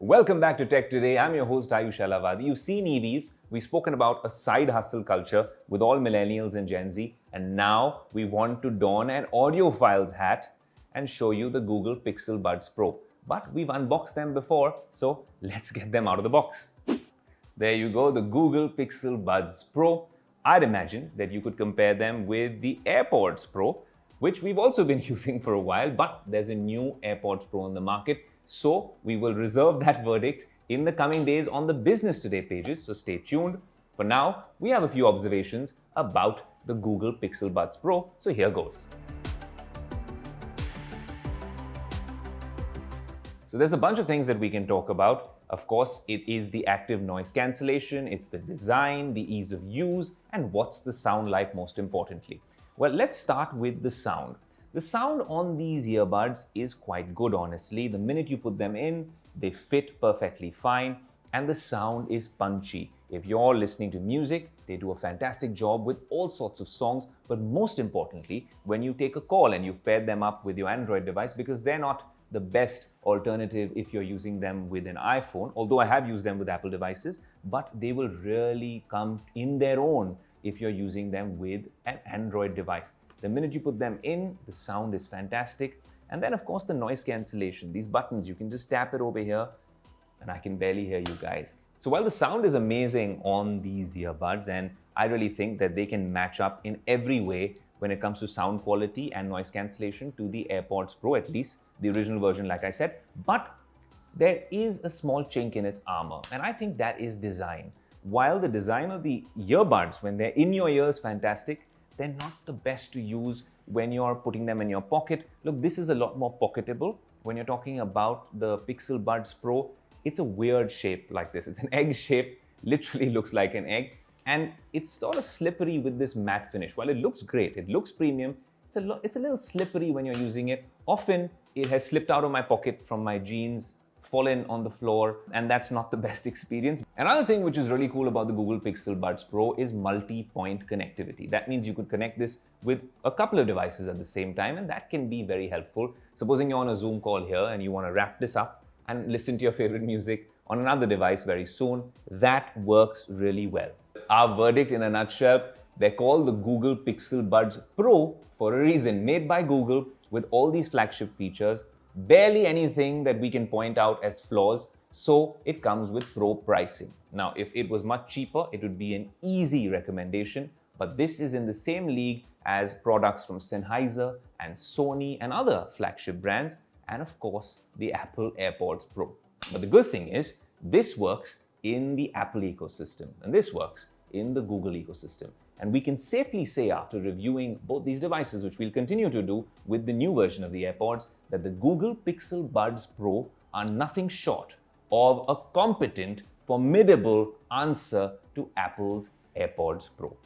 Welcome back to Tech Today. I'm your host Ayush Alavadi. You've seen EVs. We've spoken about a side hustle culture with all millennials and Gen Z. And now we want to don an audiophile's hat and show you the Google Pixel Buds Pro. But we've unboxed them before, so let's get them out of the box. There you go, the Google Pixel Buds Pro. I'd imagine that you could compare them with the AirPods Pro, which we've also been using for a while, but there's a new AirPods Pro on the market. So we will reserve that verdict in the coming days on the Business Today pages, so stay tuned. For now, we have a few observations about the Google Pixel Buds Pro, so here goes. So there's a bunch of things that we can talk about. Of course, it is the active noise cancellation, it's the design, the ease of use, and what's the sound like most importantly. Well, let's start with the sound. The sound on these earbuds is quite good, honestly. The minute you put them in, they fit perfectly fine, and the sound is punchy. If you're listening to music, they do a fantastic job with all sorts of songs, but most importantly, when you take a call and you've paired them up with your Android device, because they're not the best alternative if you're using them with an iPhone, although I have used them with Apple devices, but they will really come in their own if you're using them with an Android device. The minute you put them in, the sound is fantastic. And then of course the noise cancellation. These buttons, you can just tap it over here and I can barely hear you guys. So while the sound is amazing on these earbuds, and I really think that they can match up in every way when it comes to sound quality and noise cancellation to the AirPods Pro, at least the original version, like I said, but there is a small chink in its armor, and I think that is design. While the design of the earbuds, when they're in your ears, fantastic, they're not the best to use when you're putting them in your pocket. Look, this is a lot more pocketable. When you're talking about the Pixel Buds Pro, it's a weird shape like this. It's an egg shape, literally looks like an egg. And it's sort of slippery with this matte finish. While it looks great, it looks premium, it's a little slippery when you're using it. Often, it has slipped out of my pocket from my jeans, fallen on the floor, and that's not the best experience. Another thing which is really cool about the Google Pixel Buds Pro is multi-point connectivity. That means you could connect this with a couple of devices at the same time, and that can be very helpful. Supposing you're on a Zoom call here and you want to wrap this up and listen to your favorite music on another device very soon, that works really well. Our verdict in a nutshell, they're called the Google Pixel Buds Pro for a reason, made by Google with all these flagship features. Barely anything that we can point out as flaws, so it comes with pro pricing. Now, if it was much cheaper, it would be an easy recommendation, but this is in the same league as products from Sennheiser and Sony and other flagship brands, and of course, the Apple AirPods Pro. But the good thing is, this works in the Apple ecosystem, and this works in the Google ecosystem. And we can safely say, after reviewing both these devices, which we'll continue to do with the new version of the AirPods, that the Google Pixel Buds Pro are nothing short of a competent, formidable answer to Apple's AirPods Pro.